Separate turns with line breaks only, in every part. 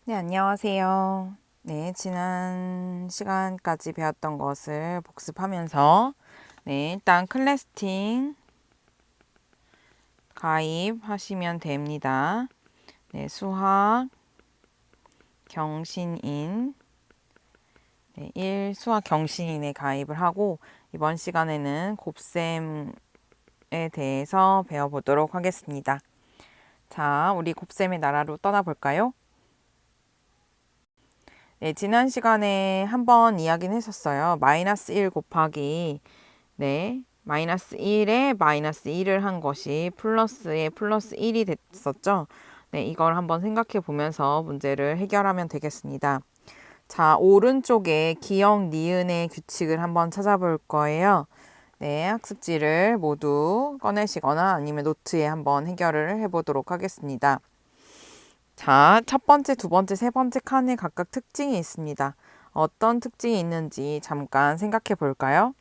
네, 안녕하세요. 네, 지난 시간까지 배웠던 것을 복습하면서 일단 클래스팅 가입하시면 됩니다. 네, 수학 경신인 1 수학 경신인에 가입을 하고 이번 시간에는 곱셈에 대해서 배워보도록 하겠습니다. 자, 우리 곱셈의 나라로 떠나볼까요? 네, 지난 시간에 한번 이야기는 했었어요. 마이너스 1 곱하기 마이너스 1에 마이너스 1을 한 것이 플러스에 플러스 1이 됐었죠. 네, 이걸 한번 생각해 보면서 문제를 해결하면 되겠습니다. 자, 오른쪽에 기역, 니은의 규칙을 한번 찾아볼 거예요. 네, 학습지를 모두 꺼내시거나 아니면 노트에 한번 해결을 해보도록 하겠습니다. 자, 첫 번째, 두 번째, 세 번째 칸에 각각 특징이 있습니다. 어떤 특징이 있는지 잠깐 생각해 볼까요?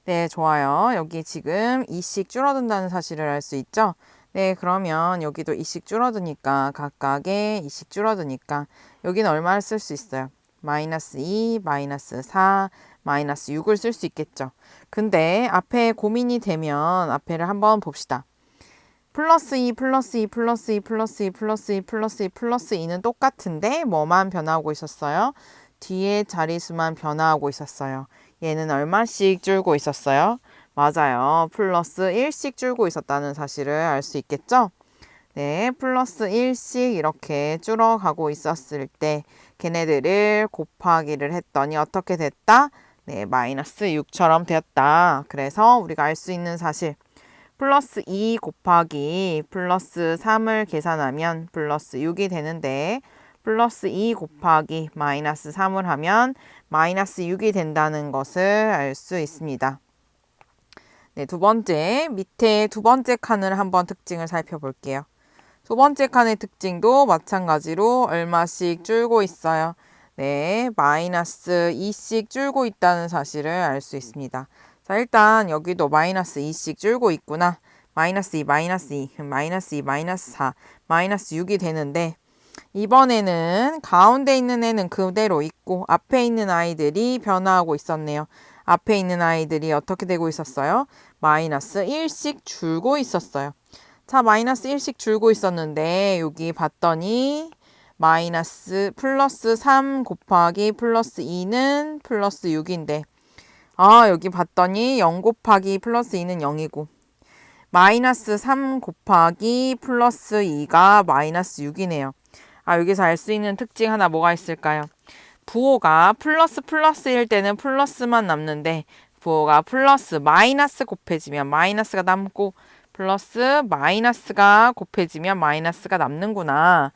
네, 좋아요. 여기 지금 2씩 줄어든다는 사실을 알 수 있죠? 네, 그러면 여기도 2씩 줄어드니까 각각의 2씩 줄어드니까 여기는 얼마를 쓸 수 있어요? 마이너스 2, 마이너스 4, 마이너스 6을 쓸 수 있겠죠. 근데 앞에 고민이 되면 앞에를 한번 봅시다. 플러스 2, 플러스 2, 플러스 2, 플러스 2, 플러스 2, 플러스 2, 플러스 2는 똑같은데 뭐만 변화하고 있었어요? 뒤에 자리수만 변화하고 있었어요. 얘는 얼마씩 줄고 있었어요? 맞아요. 플러스 1씩 줄고 있었다는 사실을 알 수 있겠죠? 네, 플러스 1씩 이렇게 줄어가고 있었을 때 걔네들을 곱하기를 했더니 어떻게 됐다? 네, 마이너스 6처럼 되었다. 그래서 우리가 알 수 있는 사실 플러스 2 곱하기 플러스 3을 계산하면 플러스 6이 되는데 플러스 2 곱하기 마이너스 3을 하면 마이너스 6이 된다는 것을 알 수 있습니다. 네, 두 번째, 밑에 두 번째 칸을 한번 특징을 살펴볼게요. 두 번째 칸의 특징도 마찬가지로 얼마씩 줄고 있어요. 네, 마이너스 2씩 줄고 있다는 사실을 알 수 있습니다. 자, 일단 여기도 마이너스 2씩 줄고 있구나. 마이너스 2, 마이너스 2, 마이너스 2, 마이너스 4, 마이너스 6이 되는데 이번에는 가운데 있는 애는 그대로 있고 앞에 있는 아이들이 변화하고 있었네요. 앞에 있는 아이들이 어떻게 되고 있었어요? 마이너스 1씩 줄고 있었어요. 자, 마이너스 1씩 줄고 있었는데 여기 봤더니 마이너스 플러스 3 곱하기 플러스 2는 플러스 6인데 여기 봤더니 0 곱하기 플러스 2는 0이고 마이너스 3 곱하기 플러스 2가 마이너스 6이네요. 여기서 알 수 있는 특징 하나 뭐가 있을까요? 부호가 플러스일 때는 플러스만 남는데 부호가 플러스 마이너스 곱해지면 마이너스가 남고 플러스 마이너스가 곱해지면 마이너스가 남는구나.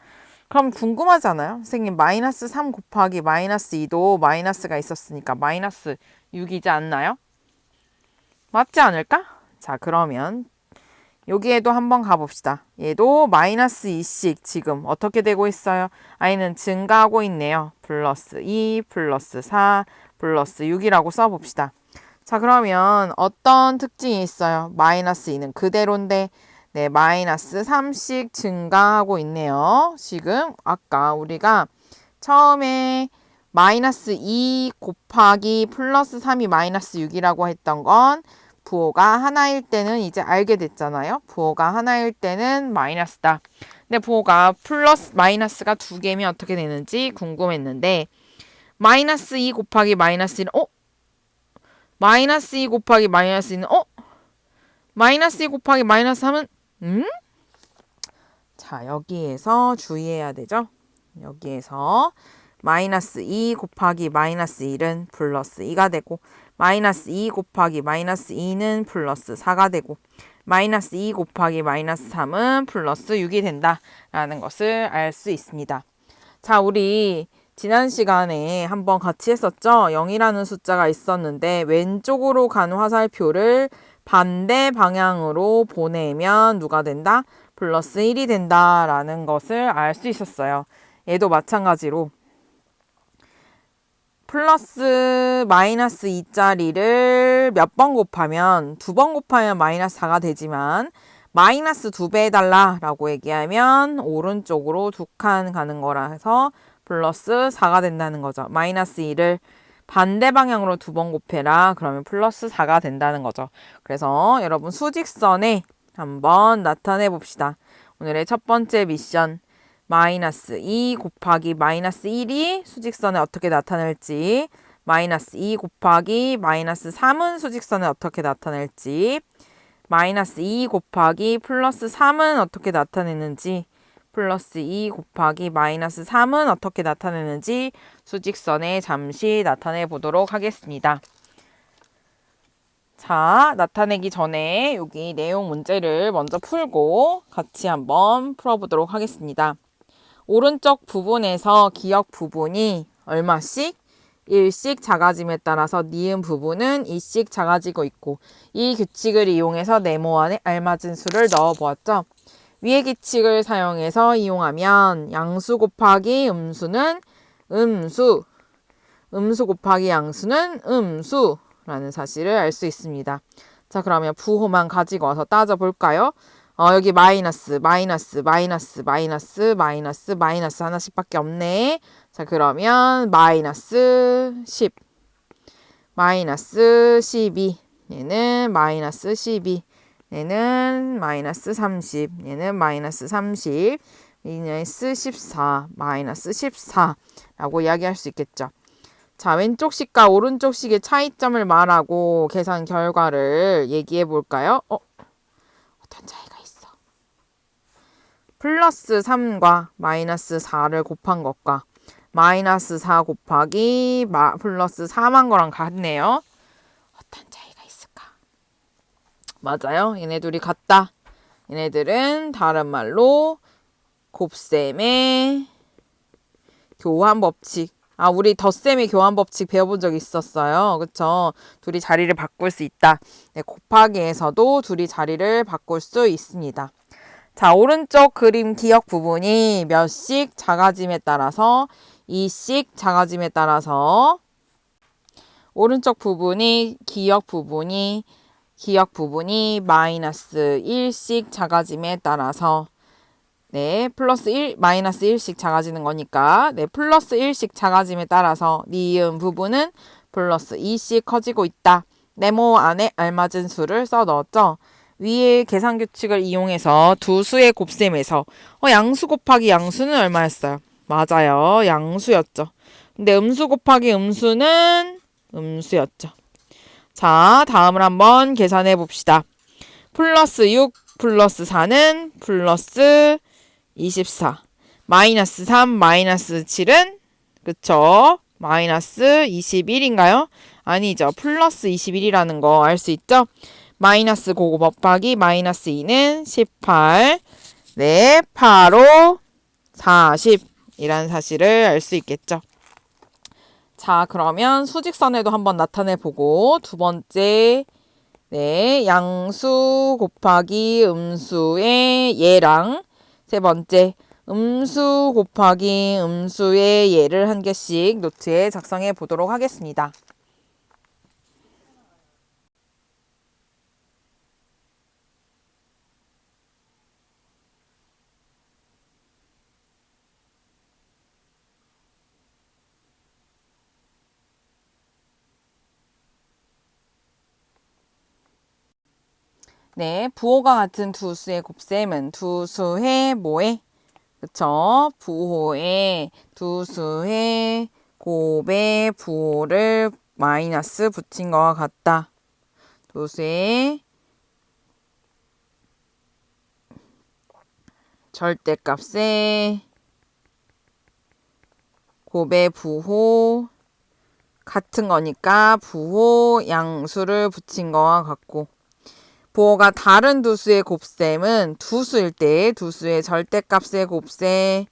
그럼 궁금하잖아요. 선생님 마이너스 3 곱하기 마이너스 2도 마이너스가 있었으니까 마이너스 6이지 않나요? 맞지 않을까? 자, 그러면 여기에도 한번 가봅시다. 얘도 마이너스 2씩 지금 어떻게 되고 있어요? i는 증가하고 있네요. 플러스 2, 플러스 4, 플러스 6이라고 써봅시다. 자, 그러면 어떤 특징이 있어요? 마이너스 2는 그대로인데 네, 마이너스 3씩 증가하고 있네요. 지금 아까 우리가 처음에 마이너스 2 곱하기 플러스 3이 마이너스 6이라고 했던 건 부호가 하나일 때는 이제 알게 됐잖아요. 부호가 하나일 때는 마이너스다. 근데 부호가 플러스 마이너스가 두 개면 어떻게 되는지 궁금했는데 마이너스 2 곱하기 마이너스 1은 마이너스 2 곱하기 마이너스 2는 마이너스 2 곱하기 마이너스 3은 자, 여기에서 주의해야 되죠. 여기에서 마이너스 2 곱하기 마이너스 1은 플러스 2가 되고 마이너스 2 곱하기 마이너스 2는 플러스 4가 되고 마이너스 2 곱하기 마이너스 3은 플러스 6이 된다라는 것을 알 수 있습니다. 자, 우리 지난 시간에 한번 같이 했었죠. 0이라는 숫자가 있었는데 왼쪽으로 간 화살표를 반대 방향으로 보내면 누가 된다? 플러스 1이 된다라는 것을 알 수 있었어요. 얘도 마찬가지로 플러스 마이너스 2짜리를 몇 번 곱하면 2번 곱하면 마이너스 4가 되지만 마이너스 2배 해달라 라고 얘기하면 오른쪽으로 2칸 가는 거라서 플러스 4가 된다는 거죠. 마이너스 2를 반대 방향으로 2번 곱해라. 그러면 플러스 4가 된다는 거죠. 그래서 여러분 수직선에 한번 나타내 봅시다. 오늘의 첫 번째 미션. 마이너스 2 곱하기 마이너스 1이 수직선에 어떻게 나타낼지, 마이너스 2 곱하기 마이너스 3은 수직선에 어떻게 나타낼지, 마이너스 2 곱하기 플러스 3은 어떻게 나타내는지, 플러스 2 곱하기 마이너스 3은 어떻게 나타내는지 수직선에 잠시 나타내 보도록 하겠습니다. 자, 나타내기 전에 여기 내용 문제를 먼저 풀고 같이 한번 풀어보도록 하겠습니다. 오른쪽 부분에서 기역 부분이 얼마씩? 1씩 작아짐에 따라서 니은 부분은 2씩 작아지고 있고 이 규칙을 이용해서 네모 안에 알맞은 수를 넣어 보았죠. 위의 규칙을 사용해서 이용하면 양수 곱하기 음수는 음수, 음수 곱하기 양수는 음수라는 사실을 알 수 있습니다. 자, 그러면 부호만 가지고 와서 따져볼까요? 여기 마이너스 하나씩밖에 없네. 자, 그러면 마이너스 10, 마이너스 12, 얘는 마이너스 12, 얘는 마이너스 30, 얘는 마이너스 30, 마이너스 14, 마이너스 14라고 이야기할 수 있겠죠. 자, 왼쪽 식과 오른쪽 식의 차이점을 말하고 계산 결과를 얘기해 볼까요? 어떤 차이가 있어? 플러스 3과 마이너스 4를 곱한 것과 마이너스 4 곱하기 플러스 4만 거랑 같네요. 어떤 차이가 있을까? 맞아요. 얘네 둘이 같다. 얘네들은 다른 말로 곱셈의 교환 법칙. 우리 덧셈의 교환 법칙 배워본 적 있었어요. 그쵸? 둘이 자리를 바꿀 수 있다. 네, 곱하기에서도 둘이 자리를 바꿀 수 있습니다. 자, 오른쪽 그림 기역 부분이 몇씩 작아짐에 따라서 2씩 작아짐에 따라서 오른쪽 부분이 기역 부분이 마이너스 1씩 작아짐에 따라서 네, 플러스 1, 마이너스 1씩 작아지는 거니까 네, 플러스 1씩 작아짐에 따라서 니은 부분은 플러스 2씩 커지고 있다. 네모 안에 알맞은 수를 써 넣었죠. 위의 계산 규칙을 이용해서 두 수의 곱셈에서 양수 곱하기 양수는 얼마였어요? 맞아요. 양수였죠. 근데 음수 곱하기 음수는 음수였죠. 자, 다음을 한번 계산해 봅시다. 플러스 6 플러스 4는 플러스 24. 마이너스 3 마이너스 7은 그쵸? 마이너스 21인가요? 아니죠. 플러스 21이라는 거 알 수 있죠? 마이너스 9 곱하기 마이너스 2는 18. 네, 8, 5, 40이라는 사실을 알 수 있겠죠. 자, 그러면 수직선에도 한번 나타내보고 두 번째 네, 양수 곱하기 음수의 얘랑 세 번째 음수 곱하기 음수의 얘를 한 개씩 노트에 작성해 보도록 하겠습니다. 네, 부호가 같은 두 수의 곱셈은 두 수의 뭐에? 그쵸? 부호에 두 수의 곱의 부호를 마이너스 붙인 것과 같다. 두 수의 절대값의 곱의 부호 같은 거니까 부호 양수를 붙인 것과 같고 부호가 다른 두 수의 곱셈은 두 수일 때 두 수의 절대값의 곱셈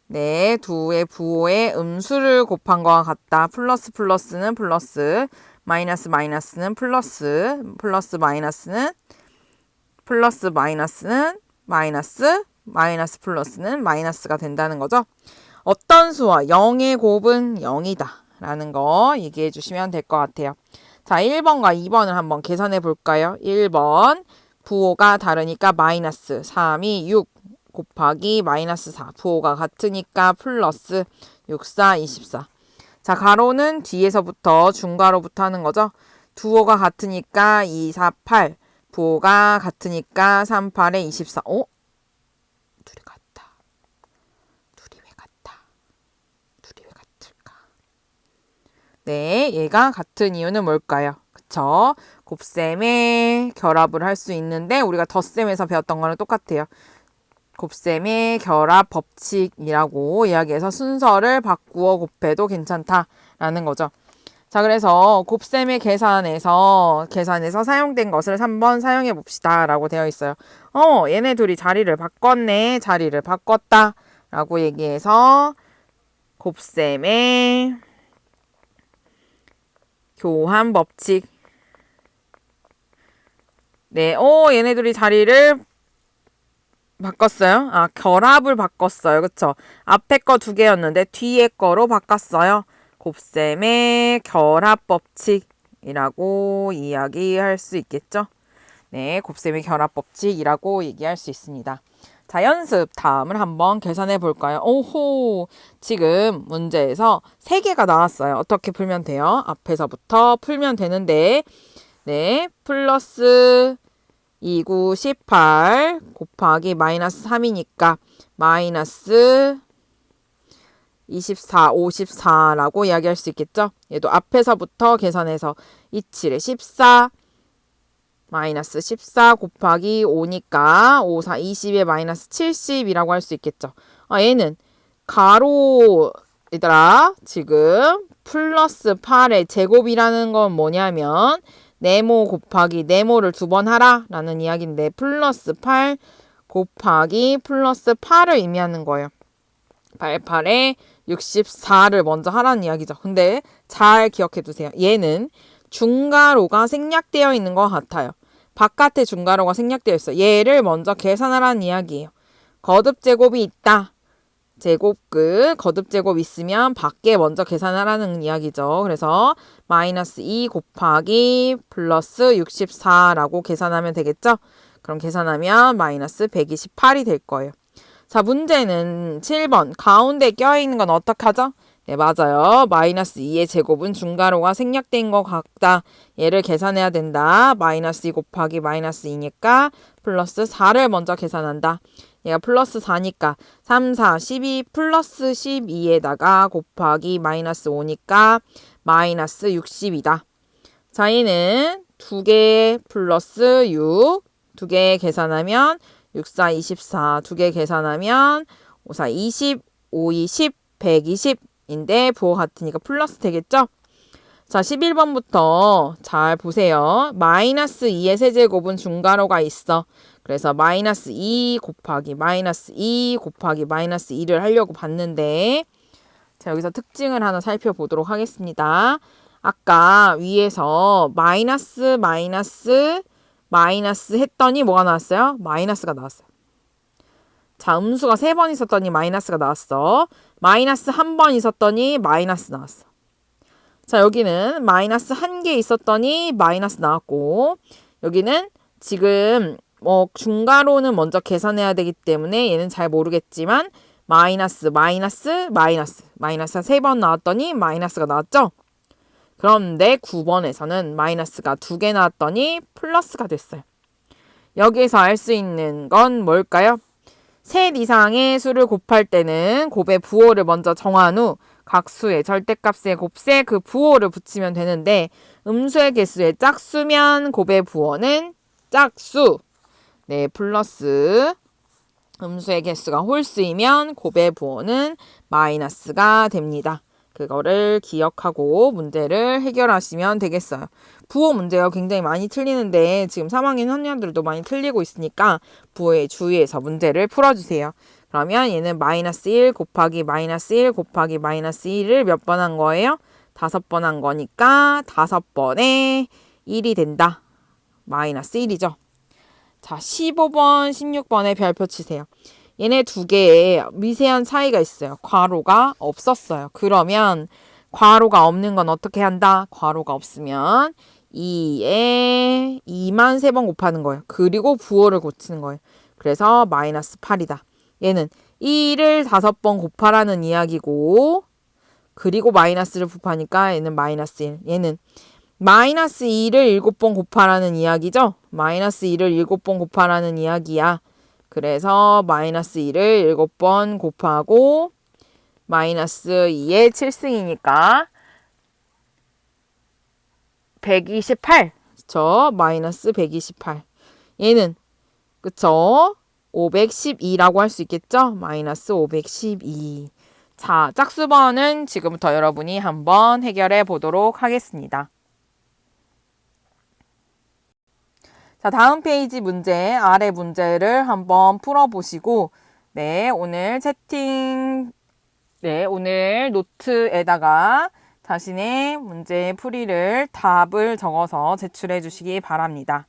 네, 두의 부호의 음수를 곱한 것과 같다. 플러스 플러스는 플러스, 마이너스 마이너스는 플러스, 플러스 마이너스는 마이너스, 마이너스 플러스는 마이너스가 된다는 거죠. 어떤 수와 0의 곱은 0이다. 라는 거 얘기해 주시면 될 것 같아요. 자, 1번과 2번을 한번 계산해 볼까요? 1번 부호가 다르니까 마이너스 3이 6 곱하기 마이너스 4 부호가 같으니까 플러스 6, 4, 24. 자, 가로는 뒤에서부터 중가로부터 하는 거죠. 두호가 같으니까 2, 4, 8 부호가 같으니까 3, 8에 24. 둘이 같다. 둘이 왜 같다? 둘이 왜 같을까? 네, 얘가 같은 이유는 뭘까요? 그쵸? 곱셈의 결합을 할 수 있는데 우리가 덧셈에서 배웠던 거랑 똑같아요. 곱셈의 결합 법칙이라고 이야기해서 순서를 바꾸어 곱해도 괜찮다라는 거죠. 자, 그래서 곱셈의 계산에서 사용된 것을 3번 사용해 봅시다 라고 되어 있어요. 얘네 둘이 자리를 바꿨네. 자리를 바꿨다 라고 얘기해서 곱셈의 교환 법칙. 네, 얘네 둘이 자리를 바꿨어요. 결합을 바꿨어요. 그쵸? 앞에 거 2개였는데 뒤에 거로 바꿨어요. 곱셈의 결합 법칙이라고 이야기할 수 있겠죠? 네, 곱셈의 결합 법칙이라고 얘기할 수 있습니다. 자, 연습 다음을 한번 계산해 볼까요? 오호, 지금 문제에서 3개가 나왔어요. 어떻게 풀면 돼요? 앞에서부터 풀면 되는데, 네, 플러스 2, 9, 18 곱하기 마이너스 3이니까 마이너스 24, 54라고 이야기할 수 있겠죠? 얘도 앞에서부터 계산해서 27에 14 마이너스 14 곱하기 5니까 5, 4, 20에 마이너스 70이라고 할 수 있겠죠? 얘는 가로 얘들아 지금 플러스 8의 제곱이라는 건 뭐냐면 네모 곱하기 네모를 2번 하라 라는 이야기인데 플러스 8 곱하기 플러스 8을 의미하는 거예요. 88에 64를 먼저 하라는 이야기죠. 근데 잘 기억해 두세요. 얘는 중가로가 생략되어 있는 것 같아요. 바깥에 중가로가 생략되어 있어요. 얘를 먼저 계산하라는 이야기예요. 거듭제곱이 있다. 제곱 끝 거듭제곱 있으면 밖에 먼저 계산하라는 이야기죠. 그래서 마이너스 2 곱하기 플러스 64라고 계산하면 되겠죠. 그럼 계산하면 마이너스 128이 될 거예요. 자, 문제는 7번 가운데 껴있는 건 어떡하죠? 네, 맞아요. 마이너스 2의 제곱은 중가로가 생략된 것 같다. 얘를 계산해야 된다. 마이너스 2 곱하기 마이너스 2니까 플러스 4를 먼저 계산한다. 얘가 플러스 4니까 3, 4, 12 플러스 12에다가 곱하기 마이너스 5니까 마이너스 60이다. 자, 얘는 2개 플러스 6 2개 계산하면 6, 4, 24 2개 계산하면 5, 4, 20 5, 2, 10 120인데 부호 같으니까 플러스 되겠죠? 자, 11번부터 잘 보세요. 마이너스 2의 세제곱은 중가로가 있어. 그래서 마이너스 2 곱하기 마이너스 2 곱하기 마이너스 2를 하려고 봤는데 자, 여기서 특징을 하나 살펴보도록 하겠습니다. 아까 위에서 마이너스 했더니 뭐가 나왔어요? 마이너스가 나왔어요. 자, 음수가 3번 있었더니 마이너스가 나왔어. 마이너스 1번 있었더니 마이너스 나왔어. 자, 여기는 마이너스 1개 있었더니 마이너스 나왔고 여기는 지금 중가로는 먼저 계산해야 되기 때문에 얘는 잘 모르겠지만 마이너스가 3번 나왔더니 마이너스가 나왔죠? 그런데 9번에서는 마이너스가 2개 나왔더니 플러스가 됐어요. 여기에서 알 수 있는 건 뭘까요? 셋 이상의 수를 곱할 때는 곱의 부호를 먼저 정한 후 각 수의 절대값의 곱세 그 부호를 붙이면 되는데 음수의 개수의 짝수면 곱의 부호는 짝수. 네, 플러스 음수의 개수가 홀수이면 곱의 부호는 마이너스가 됩니다. 그거를 기억하고 문제를 해결하시면 되겠어요. 부호 문제가 굉장히 많이 틀리는데 지금 3학년 학년들도 많이 틀리고 있으니까 부호에 주의해서 문제를 풀어주세요. 그러면 얘는 마이너스 1 곱하기 마이너스 1 곱하기 마이너스 1을 몇 번 한 거예요? 5번 한 거니까 5번에 1이 된다. 마이너스 1이죠. 자, 15번, 16번에 별표 치세요. 얘네 2개에 미세한 차이가 있어요. 괄호가 없었어요. 그러면 괄호가 없는 건 어떻게 한다? 괄호가 없으면 2에 2만 3번 곱하는 거예요. 그리고 부호를 고치는 거예요. 그래서 마이너스 8이다. 얘는 2를 5번 곱하라는 이야기고 그리고 마이너스를 곱하니까 얘는 마이너스 1. 얘는 마이너스 2를 7번 곱하라는 이야기죠. 마이너스 2를 7번 곱하라는 이야기야. 그래서 마이너스 2를 7번 곱하고 마이너스 2의 7승이니까 128. 그쵸? 마이너스 128. 얘는 그쵸? 512라고 할 수 있겠죠? 마이너스 512. 자, 짝수번은 지금부터 여러분이 한번 해결해 보도록 하겠습니다. 자, 다음 페이지 문제, 아래 문제를 한번 풀어보시고, 네, 오늘 오늘 노트에다가 자신의 문제 풀이를 답을 적어서 제출해 주시기 바랍니다.